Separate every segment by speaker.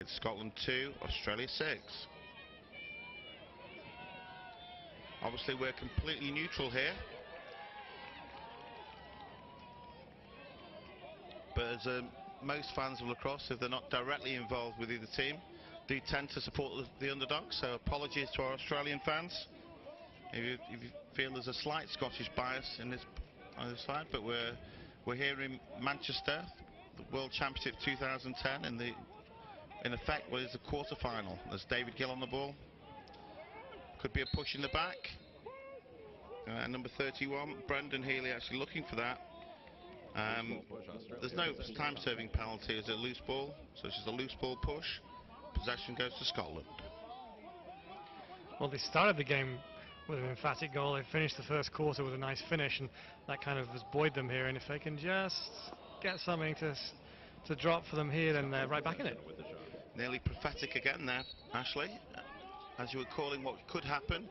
Speaker 1: It's Scotland 2, Australia 6. Obviously we're completely neutral here, but as most fans of lacrosse, if they're not directly involved with either team, do tend to support the underdog. So apologies to our Australian fans if you feel there's a slight Scottish bias in this on this side, but we're here in Manchester, the World Championship 2010, in effect what is the quarter-final. There's David Gill on the ball. Could be a push in the back. Number 31, Brendan Healy, actually looking for that. There's no time-serving penalty as a loose ball, so it's just a loose ball push. Possession goes to Scotland.
Speaker 2: Well, they started the game with an emphatic goal. They finished the first quarter with a nice finish, and that kind of has buoyed them here. And if they can just get something to drop for them here, then they're right back in it.
Speaker 1: Nearly prophetic again there, Ashley. As you were calling what could happen,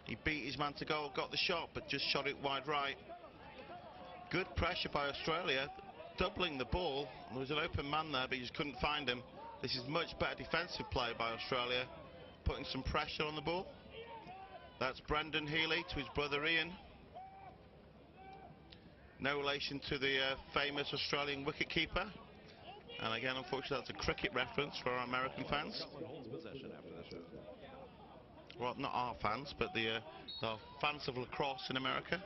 Speaker 1: he beat his man to goal, got the shot, but just shot it wide right. Good pressure by Australia, doubling the ball. There was an open man there, but you just couldn't find him. This is much better defensive play by Australia, putting some pressure on the ball. That's Brendan Healy to his brother Ian. No relation to the famous Australian wicketkeeper. And again, unfortunately, that's a cricket reference for our American fans. Well, not our fans, but the fans of lacrosse in America.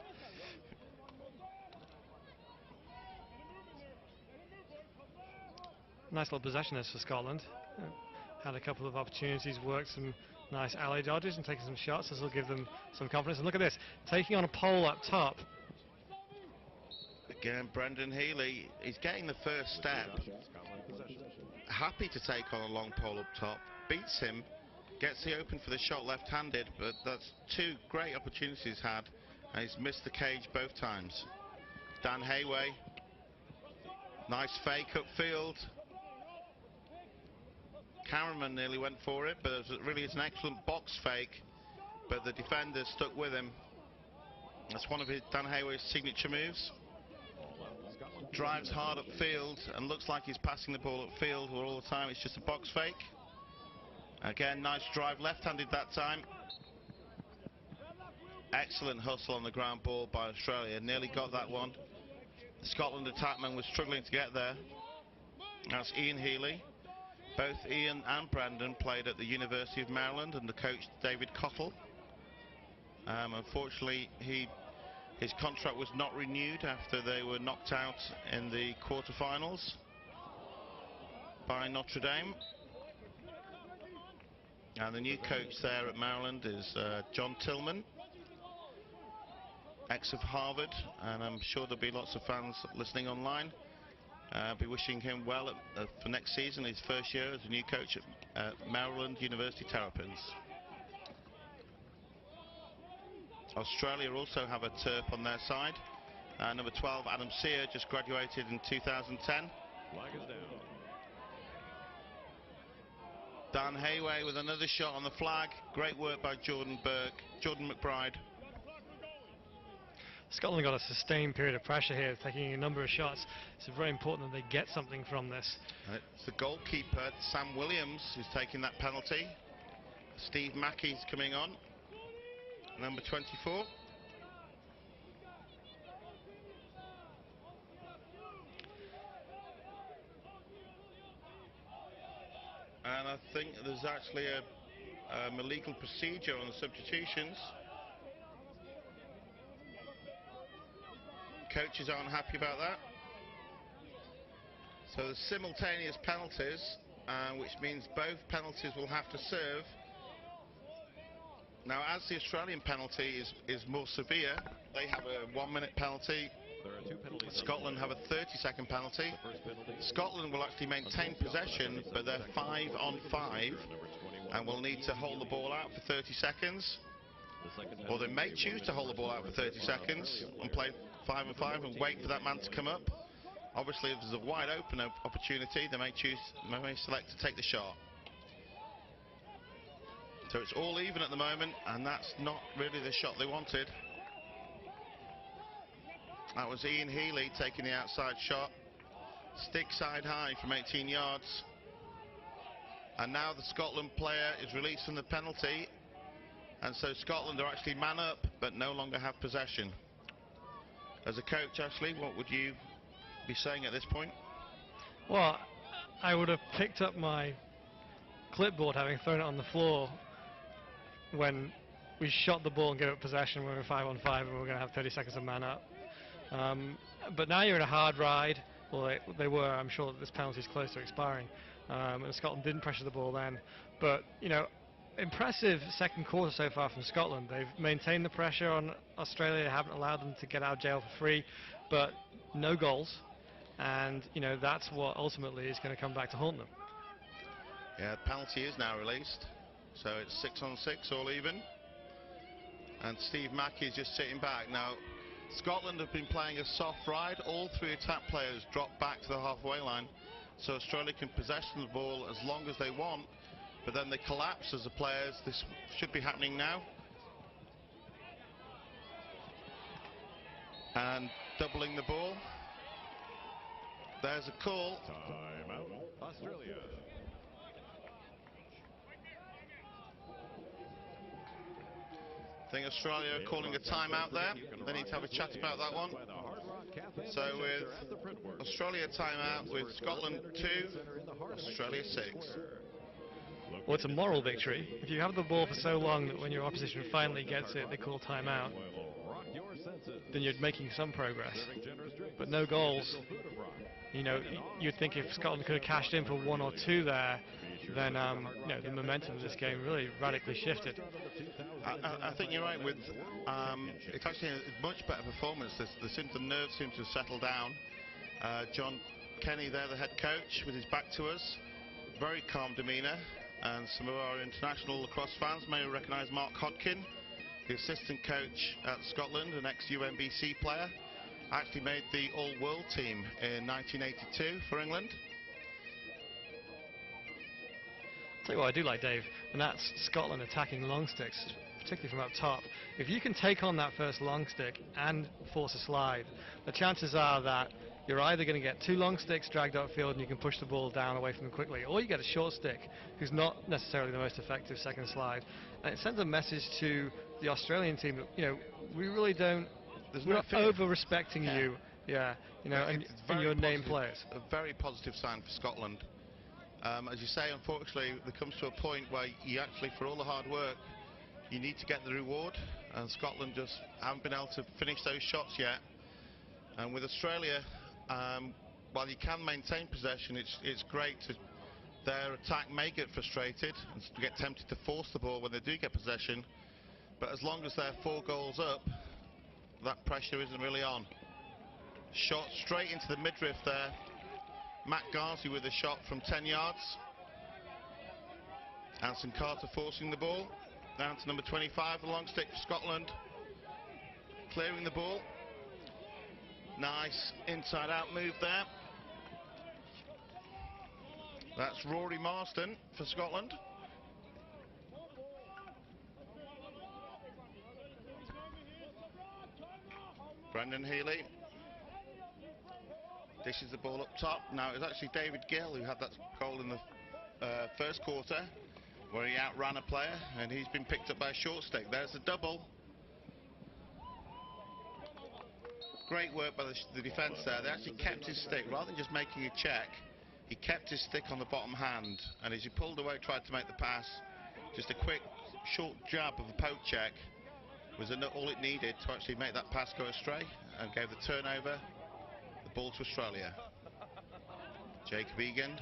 Speaker 2: Nice little possessionist for Scotland. Had a couple of opportunities, worked some nice alley dodges and taken some shots. This will give them some confidence. And look at this, taking on a pole up top.
Speaker 1: Again, Brendan Healy, he's getting the first step. Happy to take on a long pole up top. Beats him, gets the open for the shot left-handed, but that's two great opportunities had, and he's missed the cage both times. Dan Hayway, nice fake upfield. Cameraman nearly went for it, but it really is an excellent box fake, but the defender stuck with him. That's one of Dan Hayway's signature moves. Drives hard upfield and looks like he's passing the ball upfield, where all the time it's just a box fake. Again, nice drive, left-handed that time. Excellent hustle on the ground ball by Australia, nearly got that one. The Scotland attackman was struggling to get there. That's Ian Healy. Both Ian and Brendan played at the University of Maryland under coach David Cottle. Unfortunately, his contract was not renewed after they were knocked out in the quarterfinals by Notre Dame. And the new coach there at Maryland is John Tillman, ex of Harvard, and I'm sure there'll be lots of fans listening online. Be wishing him well for next season, his first year as a new coach at Maryland University Terrapins. Australia also have a Terp on their side. Number 12, Adam Sear, just graduated in 2010.
Speaker 3: Flag is down.
Speaker 1: Dan Hayway with another shot on the flag. Great work by Jordan McBride.
Speaker 2: Scotland got a sustained period of pressure here, taking a number of shots. It's very important that they get something from this.
Speaker 1: It's the goalkeeper, Sam Williams, who's taking that penalty. Steve Mackey's coming on, number 24. And I think there's actually a illegal procedure on the substitutions. Coaches aren't happy about that. So there's simultaneous penalties, which means both penalties will have to serve. Now, as the Australian penalty is more severe, they have a 1-minute penalty.
Speaker 3: There are 2 penalties.
Speaker 1: Scotland have a 30-second penalty. Scotland will actually maintain possession, but they're 5 on 5, and will need to hold the ball out for 30 seconds. Or they may choose to hold the ball out for 30 seconds and play 5 on 5 and wait for that man to come up. Obviously, if there's a wide open opportunity, they may select to take the shot. So it's all even at the moment, and that's not really the shot they wanted. That was Ian Healy taking the outside shot. Stick side high from 18 yards. And now the Scotland player is releasing the penalty, and so Scotland are actually man up but no longer have possession. As a coach, Ashley, what would you be saying at this point?
Speaker 2: Well, I would have picked up my clipboard, having thrown it on the floor when we shot the ball and gave it possession. We were 5-on-5 and we were going to have 30 seconds of man up. But now you're in a hard ride. Well, they were. I'm sure that this penalty is close to expiring. And Scotland didn't pressure the ball then. But, you know, impressive second quarter so far from Scotland. They've maintained the pressure on Australia. They haven't allowed them to get out of jail for free. But no goals. And, you know, that's what ultimately is going to come back to haunt them.
Speaker 1: Yeah, penalty is now released. So it's 6-on-6, all even. And Steve Mackey is just sitting back. Now, Scotland have been playing a soft ride. All three attack players drop back to the halfway line, so Australia can possession the ball as long as they want, but then they collapse as the players. This should be happening now. And doubling the ball. There's a call.
Speaker 3: Timeout, Australia.
Speaker 1: I think Australia are calling a timeout there. They need to have a chat about that one. So with Australia timeout, with Scotland 2, Australia 6.
Speaker 2: Well, it's a moral victory. If you have the ball for so long that when your opposition finally gets it, they call timeout, then you're making some progress. But no goals. You know, you'd think if Scotland could have cashed in for 1 or 2 there, then you know, the momentum of this game really radically shifted.
Speaker 1: I think you're right. With it's actually a much better performance. The nerves seem to have settled down. John Kenny there, the head coach, with his back to us, very calm demeanour. And some of our international lacrosse fans may recognise Mark Hodkin, the assistant coach at Scotland, an ex-UNBC player. Actually made the All-World team in 1982 for England.
Speaker 2: Tell you what I do like, Dave, and that's Scotland attacking long sticks, particularly from up top. If you can take on that first long stick and force a slide, the chances are that you're either going to get 2 long sticks dragged upfield and you can push the ball down away from them quickly, or you get a short stick who's not necessarily the most effective second slide. And it sends a message to the Australian team that, you know, we really don't, we're not over-respecting you, yeah, you know, and your name players.
Speaker 1: A very positive sign for Scotland. As you say, unfortunately, there comes to a point where you actually, for all the hard work, you need to get the reward, and Scotland just haven't been able to finish those shots yet. And with Australia, while you can maintain possession, it's great to, their attack may get frustrated and get tempted to force the ball when they do get possession, but as long as they're 4 goals up, that pressure isn't really on. Shot straight into the midriff there. Matt Garnsey with a shot from 10 yards. Anson Carter forcing the ball. Down to number 25, the long stick for Scotland. Clearing the ball. Nice inside-out move there. That's Rory Marston for Scotland. Brendan Healy dishes the ball up top. Now it was actually David Gill who had that goal in the first quarter, where he outran a player, and he's been picked up by a short stick. There's the double. Great work by the defence there. They actually kept his stick rather than just making a check. He kept his stick on the bottom hand, and as he pulled away, tried to make the pass. Just a quick, short jab of a poke check was all it needed to actually make that pass go astray, and gave the turnover, the ball to Australia. Jacob Egan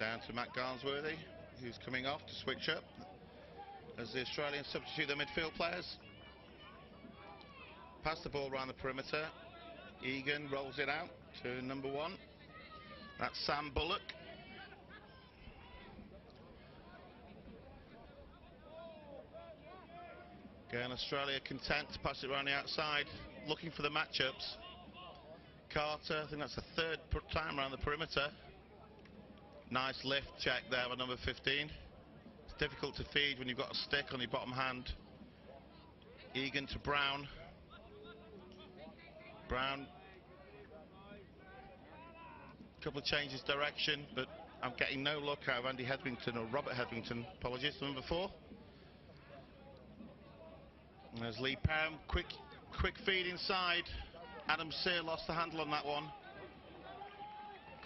Speaker 1: down to Matt Garnsworthy, who's coming off to switch up as the Australians substitute their midfield players. Pass the ball around the perimeter. Egan rolls it out to number 1. That's Sam Bullock. Again, Australia content to pass it around the outside, looking for the matchups. Carter, I think that's the 3rd time around the perimeter. Nice lift check there by number 15. It's difficult to feed when you've got a stick on your bottom hand. Egan to Brown. Brown, a couple of changes direction, but I'm getting no look out of Andy Hetherington or Robert Hetherington. Apologies, number 4. And there's Lee Parham, quick feed inside. Adam Sear lost the handle on that one.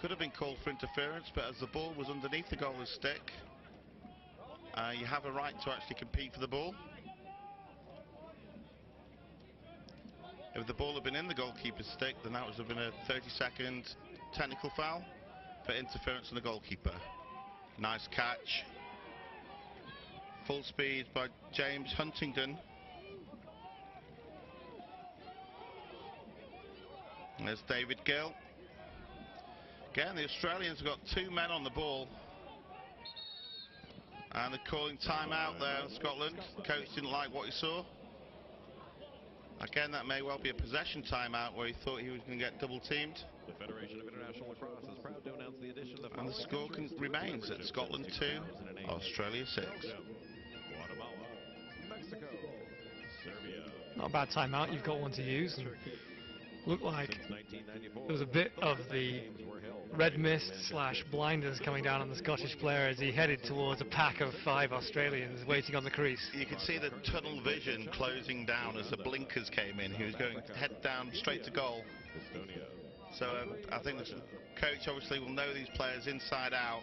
Speaker 1: Could have been called for interference, but as the ball was underneath the goaler's stick, you have a right to actually compete for the ball. If the ball had been in the goalkeeper's stick, then that would have been a 30-second technical foul for interference on the goalkeeper. Nice catch. Full speed by James Huntingdon. And there's David Gill. Again, the Australians have got 2 men on the ball. And they're calling timeout there in Scotland. The coach didn't like what he saw. Again, that may well be a possession timeout where he thought he was going to get double teamed.
Speaker 3: The Federation of International Lacrosse is proud to announce the addition of the
Speaker 1: And the score remains at Scotland 2, Australia 6.
Speaker 3: Guatemala, Mexico, Serbia.
Speaker 2: Not a bad timeout, you've got one to use. And looked like
Speaker 3: Since 1994,
Speaker 2: there was a bit of the red mist / blinders coming down on the Scottish player as he headed towards a pack of 5 Australians waiting on the crease.
Speaker 1: You could see the tunnel vision closing down as the blinkers came in. He was going head down straight to goal.
Speaker 3: Estonia.
Speaker 1: So I think the coach obviously will know these players inside out,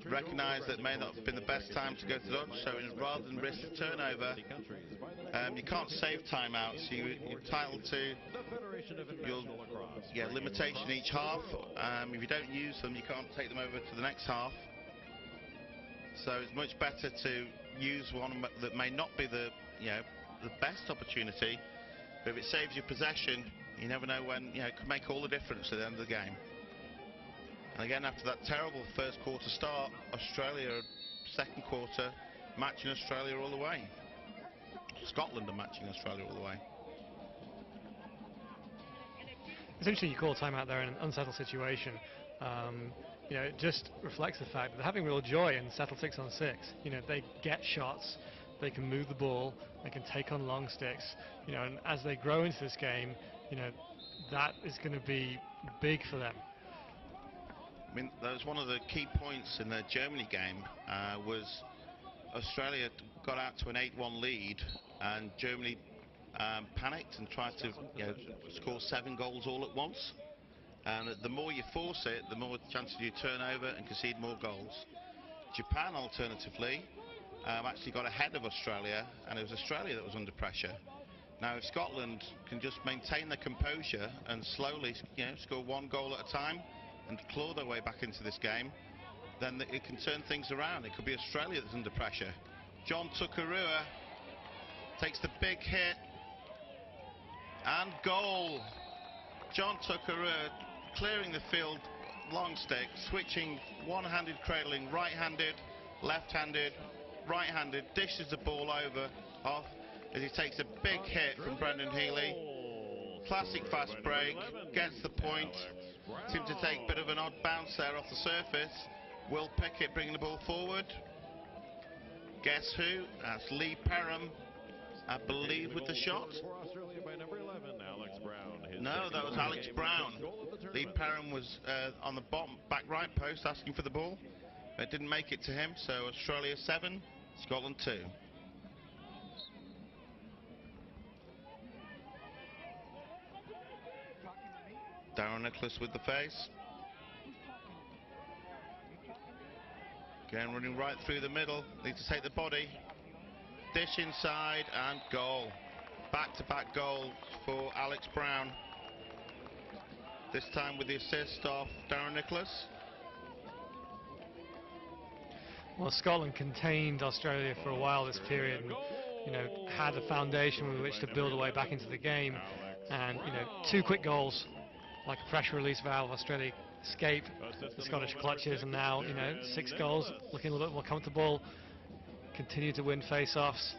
Speaker 1: recognise that it may not have been the best time to go to lunch, so rather than risk the turnover, you can't save timeouts. You're entitled to your limitation each half. If you don't use them, you can't take them over to the next half. So it's much better to use one that may not be the best opportunity, but if it saves you possession, you never know when, it could make all the difference at the end of the game. And again, after that terrible first quarter start, Australia, second quarter, matching Australia all the way. Scotland are matching Australia all the way.
Speaker 2: It's interesting you call timeout there in an unsettled situation. It just reflects the fact that they're having real joy in settled 6 on 6. They get shots, they can move the ball, they can take on long sticks. And as they grow into this game, that is going to be big for them.
Speaker 1: I mean, that was one of the key points in the Germany game, was Australia got out to an 8-1 lead, and Germany panicked and tried to score 7 goals all at once. And the more you force it, the more chances you turn over and concede more goals. Japan, alternatively, actually got ahead of Australia, and it was Australia that was under pressure. Now, if Scotland can just maintain their composure and slowly, score 1 goal at a time and claw their way back into this game, then it can turn things around. It could be Australia that's under pressure. John Tukurua takes the big hit and goal. John Tukurua clearing the field, long stick, switching, one-handed cradling, right-handed, left-handed, right-handed, dishes the ball off as he takes a big hit from Brendan Healy. Classic fast break, gets the point. Seemed to take a bit of an odd bounce there off the surface. Will Pickett bringing the ball forward. Guess who? That's Lee Parham, I believe, with the shot. No, that was Alex Brown. Lee Parham was on the bottom back right post asking for the ball. It didn't make it to him, so Australia 7, Scotland 2. Darren Nicholas with the face. Again, running right through the middle. Needs to take the body. Dish inside and goal. Back-to-back goals for Alex Brown. This time with the assist of Darren Nicholas.
Speaker 2: Well, Scotland contained Australia for a while this period, and had a foundation with which to build a way back into the game. And 2 quick goals, like a pressure release valve. Australia escape the Scottish clutches, and now 6 goals, looking a little bit more comfortable. Continue to win face-offs.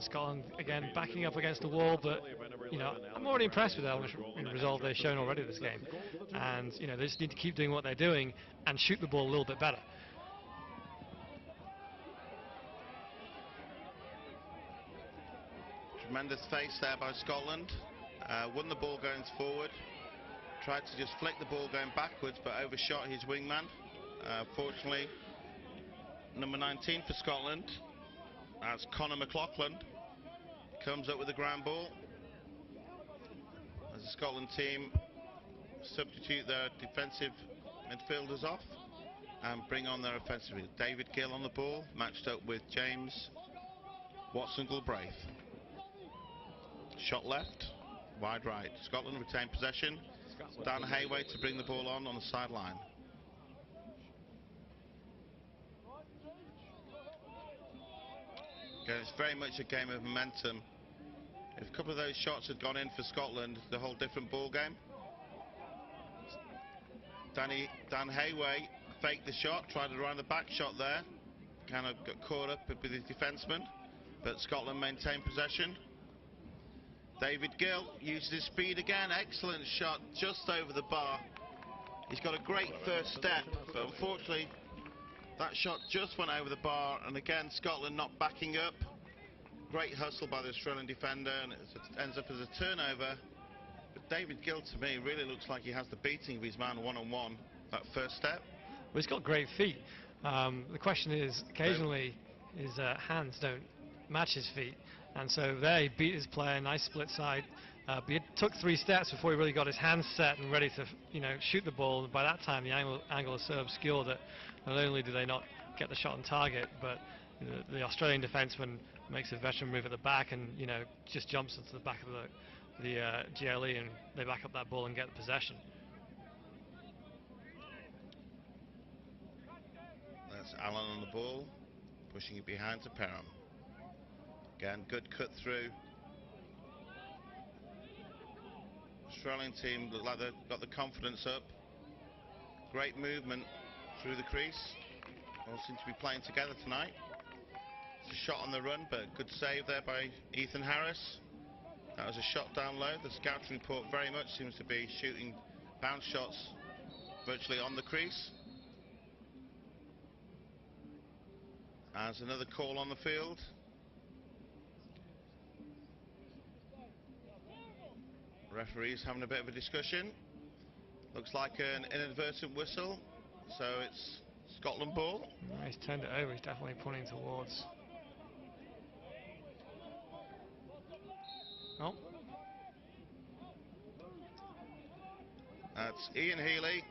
Speaker 2: Scotland again backing up against the wall, but I'm already impressed with how much resolve they've shown already this game. And they just need to keep doing what they're doing and shoot the ball a little bit better.
Speaker 1: Tremendous face there by Scotland. Won the ball going forward. Tried to just flick the ball going backwards, but overshot his wingman. Fortunately, number 19 for Scotland, that's Conor McLaughlin, comes up with the ground ball. As the Scotland team substitute their defensive midfielders off and bring on their offensive. David Gill on the ball, matched up with James Watson-Galbraith. Shot left, wide right. Scotland retain possession. Dan Hayway to bring the ball on the sideline. Again, it's very much a game of momentum. If a couple of those shots had gone in for Scotland, the whole different ball game. Dan Hayway faked the shot, tried to run the back shot there. Kind of got caught up with his defenseman, but Scotland maintained possession. David Gill uses his speed again. Excellent shot just over the bar. He's got a great first step, but unfortunately that shot just went over the bar, and again Scotland not backing up. Great hustle by the Australian defender, and it ends up as a turnover. But David Gill, to me, really looks like he has the beating of his man one-on-one, that first step.
Speaker 2: Well, he's got great feet. The question is, occasionally his hands don't match his feet, and so there he beat his player, nice split side. But it took 3 steps before he really got his hands set and ready to, shoot the ball. And by that time, the angle is so obscure that not only do they not get the shot on target, but the Australian defenseman makes a veteran move at the back and just jumps into the back of the GLE, and they back up that ball and get the possession.
Speaker 1: That's Allen on the ball, pushing it behind to Perham. Again, good cut through. Australian team look like they've got the confidence up. Great movement through the crease. All seem to be playing together tonight. It's a shot on the run, but good save there by Ethan Harris. That was a shot down low. The scouting report very much seems to be shooting bounce shots virtually on the crease. As another call on the field. Referees having a bit of a discussion. Looks like an inadvertent whistle, so it's Scotland ball.
Speaker 2: No, he's turned it over. He's definitely pointing towards. Oh.
Speaker 1: That's Ian Healy.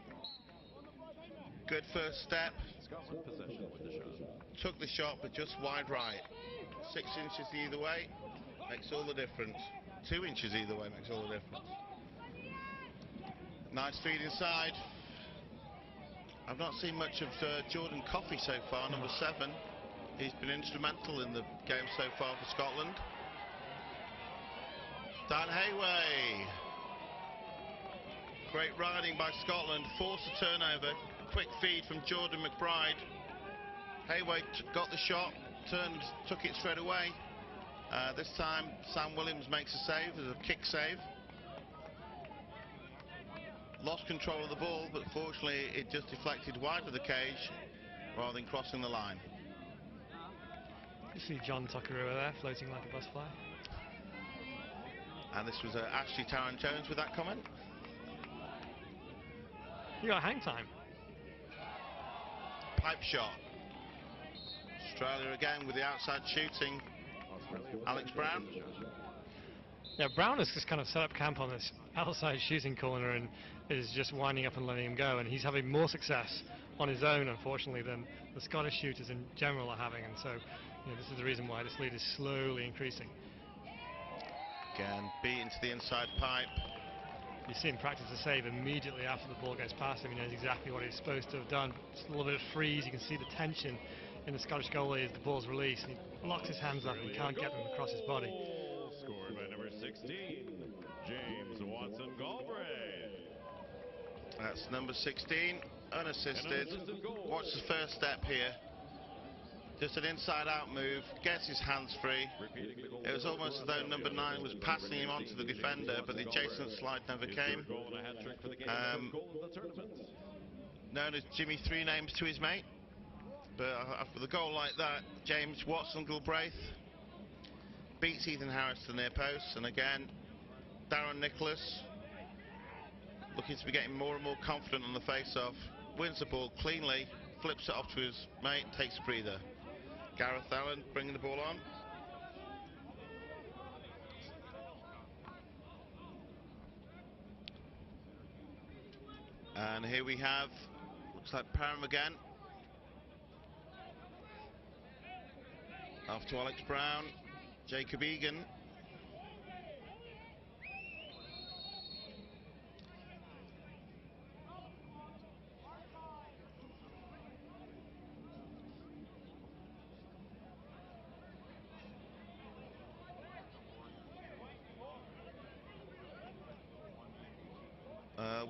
Speaker 1: Good first step.
Speaker 3: Scotland possession with the shot.
Speaker 1: Took the shot, but just wide right. 6 inches either way makes all the difference. 2 inches either way makes all the difference. Nice feed inside. I've not seen much of Jordan Coffey so far, number 7. He's been instrumental in the game so far for Scotland. Dan Hayway. Great riding by Scotland, forced a turnover. Quick feed from Jordan McBride. Hayway got the shot, took it straight away. This time Sam Williams makes a save, there's a kick save. Lost control of the ball, but fortunately it just deflected wide of the cage rather than crossing the line.
Speaker 2: You see John Tuckerua there, floating like a bus fly.
Speaker 1: And this was Ashley Tarrant-Jones with that comment.
Speaker 2: You got hang time.
Speaker 1: Pipe shot. Australia again with the outside shooting. Alex Brown.
Speaker 2: Yeah, Brown has just kind of set up camp on this outside shooting corner and is just winding up and letting him go, and he's having more success on his own, unfortunately, than the Scottish shooters in general are having, and so this is the reason why this lead is slowly increasing.
Speaker 1: Again, beaten to the inside pipe.
Speaker 2: You see him practice a save immediately after the ball goes past him. He knows exactly what he's supposed to have done. Just a little bit of freeze. You can see the tension in the Scottish goalie as the ball's released. He locks his hands up and can't get them across his body.
Speaker 3: Scored by number 16, James Watson-Galbraith.
Speaker 1: That's number 16, unassisted. Watch the first step here. Just an inside-out move, gets his hands free. It was almost as though number 9 was passing him on to the defender, but the adjacent slide never came. Known as Jimmy 3 names to his mate. But with a goal like that, James Watson-Galbraith beats Ethan Harris to the near post, and again, Darren Nicholas, looking to be getting more and more confident on the face-off, wins the ball cleanly, flips it off to his mate, takes a breather. Gareth Allen bringing the ball on. And here we have, looks like Parham again. Off to Alex Brown, Jacob Egan.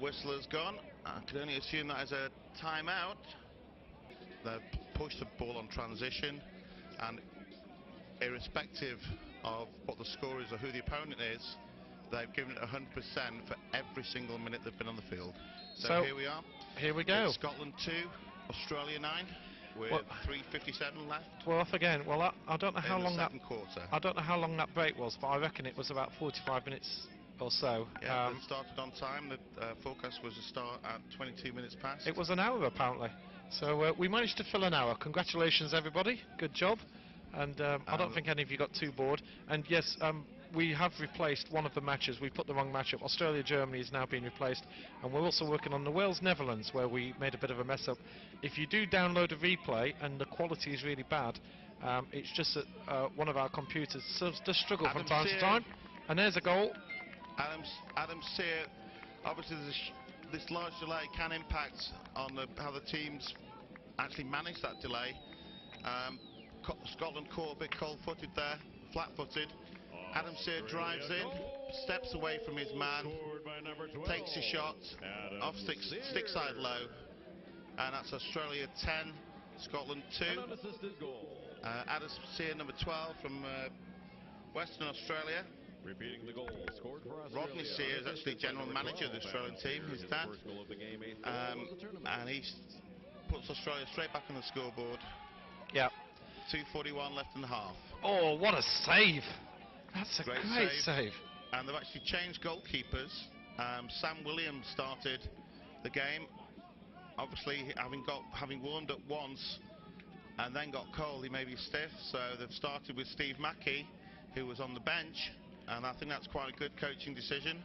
Speaker 1: Whistler's gone. I can only assume that is a timeout. They've pushed the ball on transition, and irrespective of what the score is or who the opponent is, they've given it 100% for every single minute they've been on the field. So here we are.
Speaker 2: Here we go.
Speaker 1: It's Scotland 2, Australia 9, with 3:57 left.
Speaker 2: We're off again. Well, I don't know how long that
Speaker 1: quarter.
Speaker 2: I don't know how long that break was, but I reckon it was about 45 minutes or so.
Speaker 1: Yeah, it started on time. The forecast was to start at 22 minutes past.
Speaker 2: It was an hour apparently. So we managed to fill an hour. Congratulations, everybody. Good job. And I don't think any of you got too bored. And yes, we have replaced one of the matches. We put the wrong match up. Australia-Germany is now being replaced. And we're also working on the Wales-Netherlands, where we made a bit of a mess up. If you do download a replay and the quality is really bad, it's just that one of our computers does struggle from time to time. And there's a goal.
Speaker 1: Adam Sear, obviously this large delay can impact on how the teams actually manage that delay. Scotland caught a bit cold-footed there, flat-footed. Adam Sear drives in, steps away from his man, takes his shot, off stick side low, and that's Australia 10, Scotland 2. Adam Sear, number 12 from Western Australia.
Speaker 3: Repeating the goal scored for Australia.
Speaker 1: Rodney Sear is actually general manager of the Australian team, his dad. And he puts Australia straight back on the scoreboard.
Speaker 2: Yeah.
Speaker 1: 2:41 left in the half.
Speaker 2: Oh, what a save! That's a great save.
Speaker 1: And they've actually changed goalkeepers. Sam Williams started the game. Obviously, having warmed up once and then got cold, he may be stiff. So they've started with Steve Mackey, who was on the bench. And I think that's quite a good coaching decision.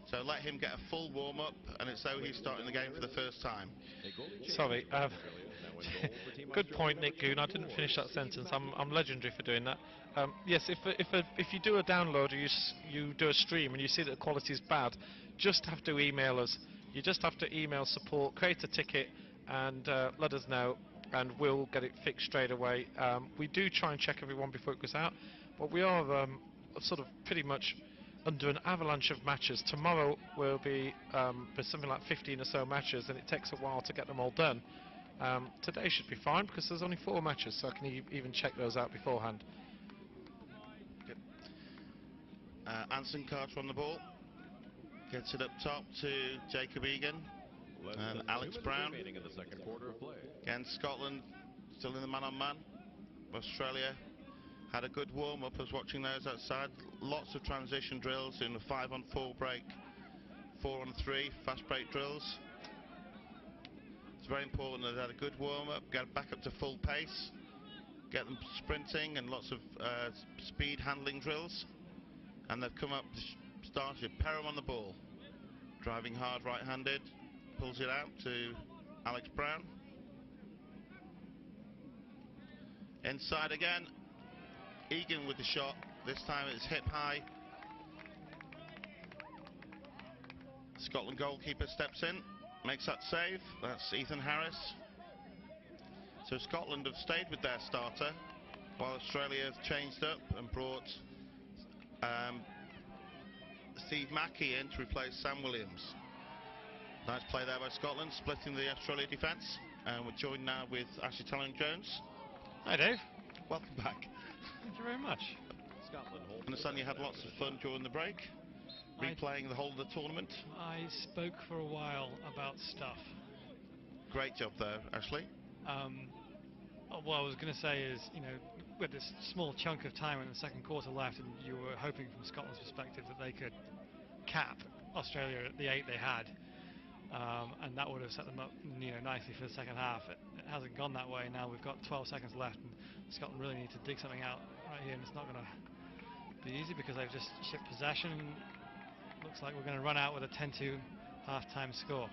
Speaker 1: So let him get a full warm-up, and it's though he's starting the game for the first time.
Speaker 2: Sorry, good point, Nick Goon. I didn't finish that sentence. I'm legendary for doing that. Yes, if you do a download or you do a stream and you see that the quality is bad, just have to email us. You just have to email support, create a ticket, and let us know, and we'll get it fixed straight away. We do try and check everyone before it goes out, but we are sort of pretty much under an avalanche of matches. Tomorrow will be there's something like 15 or so matches, and it takes a while to get them all done. Today should be fine because there's only 4 matches, so I can even check those out beforehand.
Speaker 1: Good. Anson Carter on the ball, gets it up top to Jacob Egan and Alex Brown.
Speaker 3: In the second quarter of play.
Speaker 1: Again, Scotland still in the man-on-man. Australia had a good warm-up. I was watching those outside. Lots of transition drills in the 5-on-4 break, 4-on-3 fast break drills. It's very important that they had a good warm-up, get back up to full pace, get them sprinting, and lots of speed handling drills. And they've come up to start with Parham on the ball, driving hard right-handed, pulls it out to Alex Brown. Inside again. Egan with the shot, this time it's hip high. Scotland goalkeeper steps in, makes that save. That's Ethan Harris. So Scotland have stayed with their starter, while Australia have changed up and brought Steve Mackey in to replace Sam Williams. Nice play there by Scotland, splitting the Australia defence. And we're joined now with Ashley Talling-Jones.
Speaker 2: Hi, Dave.
Speaker 1: Welcome back.
Speaker 2: Thank you very much.
Speaker 1: I understand you had lots of fun during the break, replaying the whole of the tournament.
Speaker 4: I spoke for a while about stuff.
Speaker 1: Great job there, Ashley.
Speaker 4: What I was going to say is, you know, with this small chunk of time in the second quarter left, and you were hoping from Scotland's perspective that they could cap Australia at the 8 they had. and that would have set them up, nicely for the second half. It hasn't gone that way. Now we've got 12 seconds left, and Scotland really need to dig something out right here, and it's not going to be easy because they've just shipped possession. Looks like we're going to run out with a 10-2 half-time score.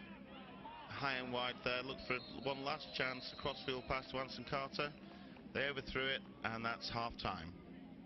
Speaker 1: High and wide there, look for one last chance, a crossfield pass to Anson Carter. They overthrew it, and that's half-time.